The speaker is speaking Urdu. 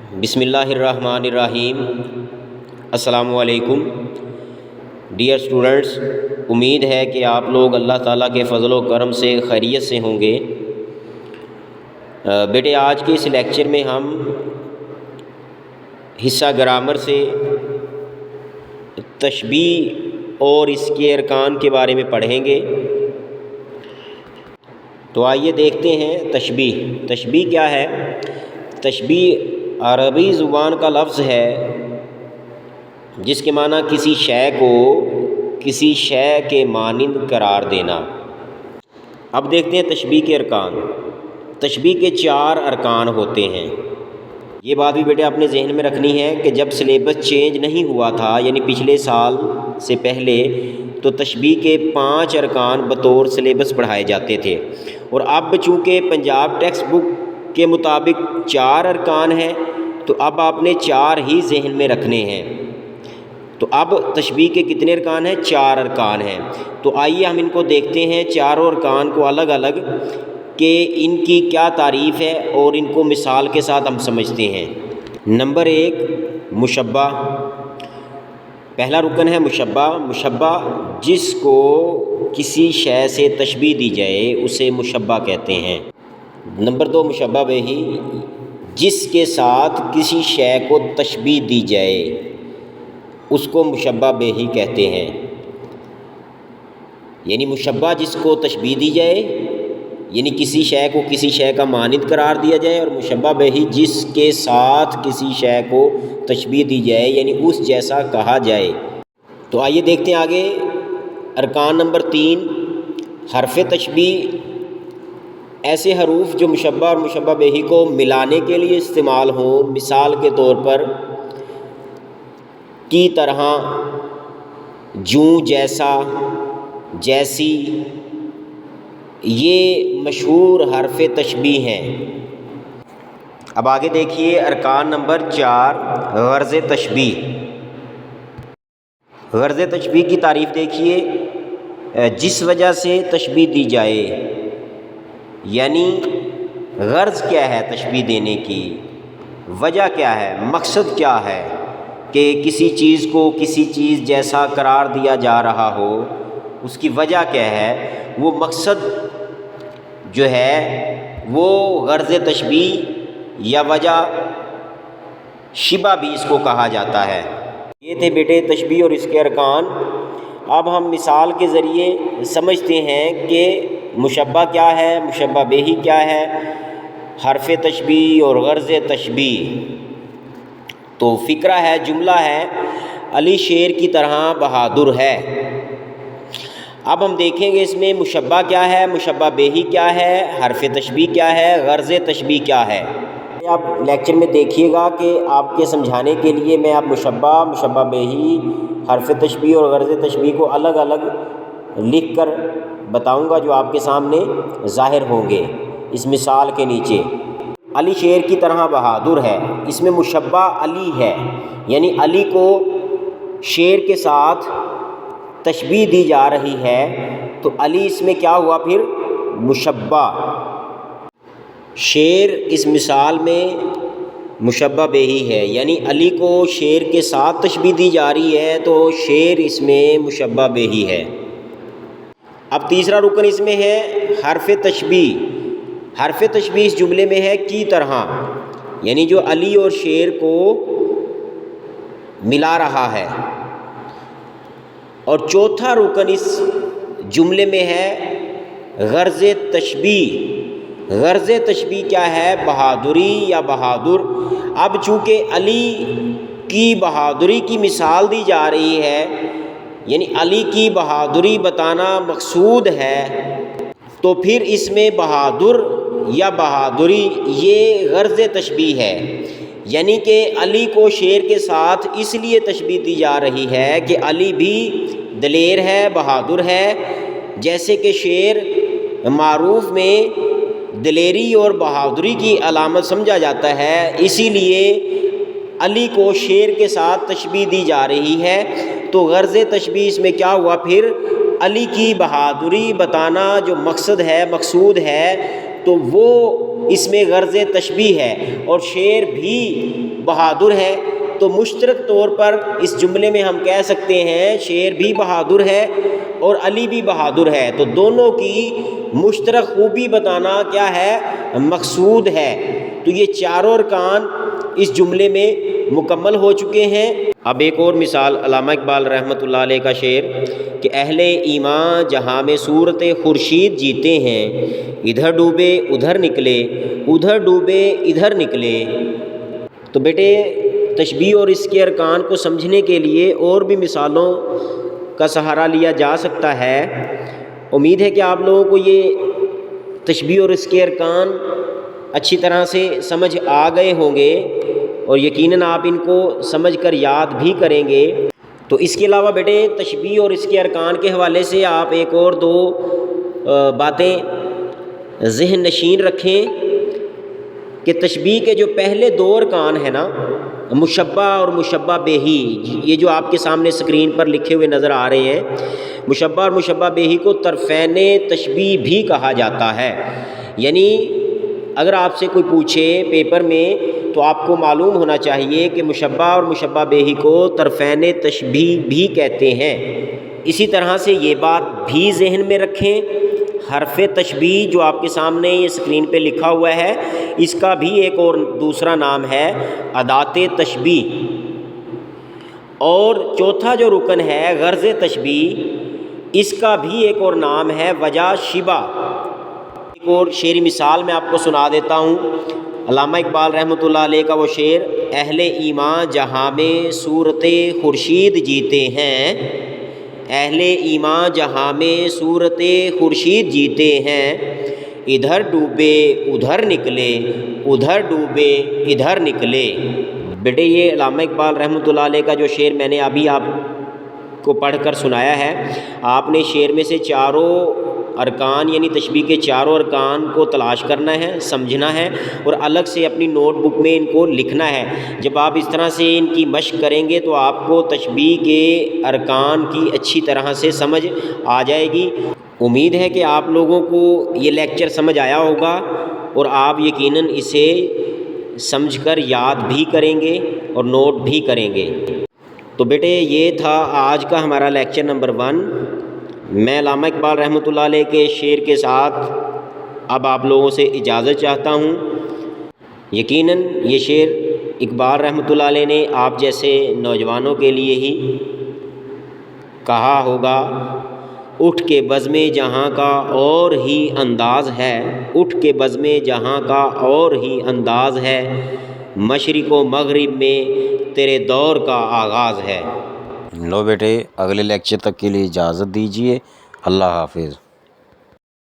بسم اللہ الرحمن الرحیم۔ السلام علیکم ڈیئر اسٹوڈنٹس، امید ہے کہ آپ لوگ اللہ تعالیٰ کے فضل و کرم سے خیریت سے ہوں گے۔ بیٹے آج کے اس لیکچر میں ہم حصہ گرامر سے تشبیہ اور اس کے ارکان کے بارے میں پڑھیں گے۔ تو آئیے دیکھتے ہیں تشبیہ کیا ہے۔ تشبیہ عربی زبان کا لفظ ہے جس کے معنی کسی شے کو کسی شے کے مانند قرار دینا۔ اب دیکھتے ہیں تشبیہ کے ارکان۔ تشبیہ کے 4 ارکان ہوتے ہیں۔ یہ بات بھی بیٹے آپ نے ذہن میں رکھنی ہے کہ جب سلیبس چینج نہیں ہوا تھا، یعنی پچھلے سال سے پہلے، تو تشبیہ کے 5 ارکان بطور سلیبس پڑھائے جاتے تھے، اور اب چونکہ پنجاب ٹیکسٹ بک کے مطابق 4 ارکان ہیں تو اب آپ نے 4 ہی ذہن میں رکھنے ہیں۔ تو اب تشبیہ کے کتنے ارکان ہیں؟ 4 ارکان ہیں۔ تو آئیے ہم ان کو دیکھتے ہیں، چاروں ارکان کو الگ الگ، کہ ان کی کیا تعریف ہے اور ان کو مثال کے ساتھ ہم سمجھتے ہیں۔ نمبر 1 مشبہ۔ پہلا رکن ہے مشبہ جس کو کسی شے سے تشبیہ دی جائے اسے مشبہ کہتے ہیں۔ نمبر 2 مشبہ بہی، جس کے ساتھ کسی شے کو تشبیہ دی جائے اس کو مشبہ بہی کہتے ہیں۔ یعنی مشبہ جس کو تشبیہ دی جائے، یعنی کسی شے کو کسی شے کا مانند قرار دیا جائے، اور مشبہ بہی جس کے ساتھ کسی شے کو تشبیہ دی جائے یعنی اس جیسا کہا جائے۔ تو آئیے دیکھتے ہیں آگے ارکان نمبر 3 حرف تشبیہ۔ ایسے حروف جو مشبہ اور مشبہ بہی کو ملانے کے لیے استعمال ہوں، مثال کے طور پر کی طرح، جوں، جیسا، جیسی، یہ مشہور حرف تشبیہ ہیں۔ اب آگے دیکھیے ارکان نمبر 4 غرض تشبیہ۔ غرض تشبیہ کی تعریف دیکھیے، جس وجہ سے تشبیہ دی جائے، یعنی غرض کیا ہے تشبیہ دینے کی، وجہ کیا ہے، مقصد کیا ہے کہ کسی چیز کو کسی چیز جیسا قرار دیا جا رہا ہو، اس کی وجہ کیا ہے، وہ مقصد جو ہے وہ غرض تشبیہ یا وجہ شبہ بھی اس کو کہا جاتا ہے۔ یہ تھے بیٹے تشبیہ اور اس کے ارکان۔ اب ہم مثال کے ذریعے سمجھتے ہیں کہ مشبہ کیا ہے، مشبہ بہی کیا ہے، حرف تشبیہ اور غرض تشبیہ۔ تو فقرہ ہے، جملہ ہے، علی شیر کی طرح بہادر ہے۔ اب ہم دیکھیں گے اس میں مشبہ کیا ہے، مشبہ بہی کیا ہے، حرف تشبیہ کیا ہے، غرض تشبیہ کیا ہے۔ آپ لیکچر میں دیکھیے گا کہ آپ کے سمجھانے کے لیے میں آپ مشبہ بہی، حرف تشبیہ اور غرض تشبیہ کو الگ الگ لکھ کر بتاؤں گا جو آپ کے سامنے ظاہر ہوں گے اس مثال کے نیچے۔ علی شیر کی طرح بہادر ہے، اس میں مشبہ علی ہے، یعنی علی کو شیر کے ساتھ تشبیہ دی جا رہی ہے، تو علی اس میں کیا ہوا پھر؟ مشبہ۔ شیر اس مثال میں مشبہ بہی ہے، یعنی علی کو شیر کے ساتھ تشبیہ دی جا رہی ہے تو شیر اس میں مشبہ بہی ہے۔ اب تیسرا رکن اس میں ہے حرف تشبیہ۔ حرف تشبیہ اس جملے میں ہے کی طرح، یعنی جو علی اور شیر کو ملا رہا ہے۔ اور چوتھا رکن اس جملے میں ہے غرض تشبیہ۔ غرض تشبیہ کیا ہے؟ بہادری یا بہادر۔ اب چونکہ علی کی بہادری کی مثال دی جا رہی ہے، یعنی علی کی بہادری بتانا مقصود ہے، تو پھر اس میں بہادر یا بہادری یہ غرض تشبیہ ہے، یعنی کہ علی کو شیر کے ساتھ اس لیے تشبیہ دی جا رہی ہے کہ علی بھی دلیر ہے، بہادر ہے، جیسے کہ شیر معروف میں دلیری اور بہادری کی علامت سمجھا جاتا ہے، اسی لیے علی کو شیر کے ساتھ تشبیہ دی جا رہی ہے۔ تو غرض تشبیہ اس میں کیا ہوا پھر؟ علی کی بہادری بتانا جو مقصد ہے، مقصود ہے، تو وہ اس میں غرض تشبیہ ہے اور شیر بھی بہادر ہے، تو مشترک طور پر اس جملے میں ہم کہہ سکتے ہیں شیر بھی بہادر ہے اور علی بھی بہادر ہے، تو دونوں کی مشترک خوبی بتانا کیا ہے؟ مقصود ہے۔ تو یہ چاروں ارکان اس جملے میں مکمل ہو چکے ہیں۔ اب ایک اور مثال علامہ اقبال رحمۃ اللہ علیہ کا شعر کہ اہل ایمان جہاں میں صورت خورشید جیتے ہیں، ادھر ڈوبے ادھر نکلے، ادھر ڈوبے ادھر نکلے۔ تو بیٹے تشبیہ اور اس کے ارکان کو سمجھنے کے لیے اور بھی مثالوں کا سہارا لیا جا سکتا ہے۔ امید ہے کہ آپ لوگوں کو یہ تشبیہ اور اس کے ارکان اچھی طرح سے سمجھ آ گئے ہوں گے اور یقیناً آپ ان کو سمجھ کر یاد بھی کریں گے۔ تو اس کے علاوہ بیٹے تشبیہ اور اس کے ارکان کے حوالے سے آپ ایک اور دو باتیں ذہن نشین رکھیں کہ تشبیہ کے جو پہلے دو ارکان ہیں نا، مشبہ اور مشبہ بہی، یہ جو آپ کے سامنے اسکرین پر لکھے ہوئے نظر آ رہے ہیں، مشبہ اور مشبہ بہی کو طرفین تشبیہ بھی کہا جاتا ہے۔ یعنی اگر آپ سے کوئی پوچھے پیپر میں تو آپ کو معلوم ہونا چاہیے کہ مشبہ اور مشبہ بہی کو طرفین تشبیہ بھی کہتے ہیں۔ اسی طرح سے یہ بات بھی ذہن میں رکھیں، حرف تشبیہ جو آپ کے سامنے یہ اسکرین پہ لکھا ہوا ہے، اس کا بھی ایک اور دوسرا نام ہے ادات تشبیہ۔ اور چوتھا جو رکن ہے غرض تشبیہ، اس کا بھی ایک اور نام ہے وجہ شبہ۔ ایک اور شعری مثال میں آپ کو سنا دیتا ہوں، علامہ اقبال رحمۃ اللہ علیہ کا وہ شعر، اہل ایمان جہاں میں صورت خورشید جیتے ہیں، اہل ایمان جہاں میں صورت خورشید جیتے ہیں، ادھر ڈوبے ادھر نکلے، ادھر ڈوبے ادھر نکلے۔ بیٹے یہ علامہ اقبال رحمۃ اللہ علیہ کا جو شعر میں نے ابھی آپ کو پڑھ کر سنایا ہے، آپ نے شعر میں سے چاروں ارکان یعنی تشبیہ کے چاروں ارکان کو تلاش کرنا ہے، سمجھنا ہے اور الگ سے اپنی نوٹ بک میں ان کو لکھنا ہے۔ جب آپ اس طرح سے ان کی مشق کریں گے تو آپ کو تشبیہ کے ارکان کی اچھی طرح سے سمجھ آ جائے گی۔ امید ہے کہ آپ لوگوں کو یہ لیکچر سمجھ آیا ہوگا اور آپ یقیناً اسے سمجھ کر یاد بھی کریں گے اور نوٹ بھی کریں گے۔ تو بیٹے یہ تھا آج کا ہمارا لیکچر نمبر 1۔ میں علامہ اقبال رحمۃ اللہ علیہ کے شعر کے ساتھ اب آپ لوگوں سے اجازت چاہتا ہوں۔ یقیناً یہ شعر اقبال رحمۃ اللہ علیہ نے آپ جیسے نوجوانوں کے لیے ہی کہا ہوگا۔ اٹھ کے بزم جہاں کا اور ہی انداز ہے، اٹھ کے بزم جہاں کا اور ہی انداز ہے، مشرق و مغرب میں تیرے دور کا آغاز ہے۔ لو بیٹے اگلے لیکچر تک کے لیے اجازت دیجیے۔ اللہ حافظ۔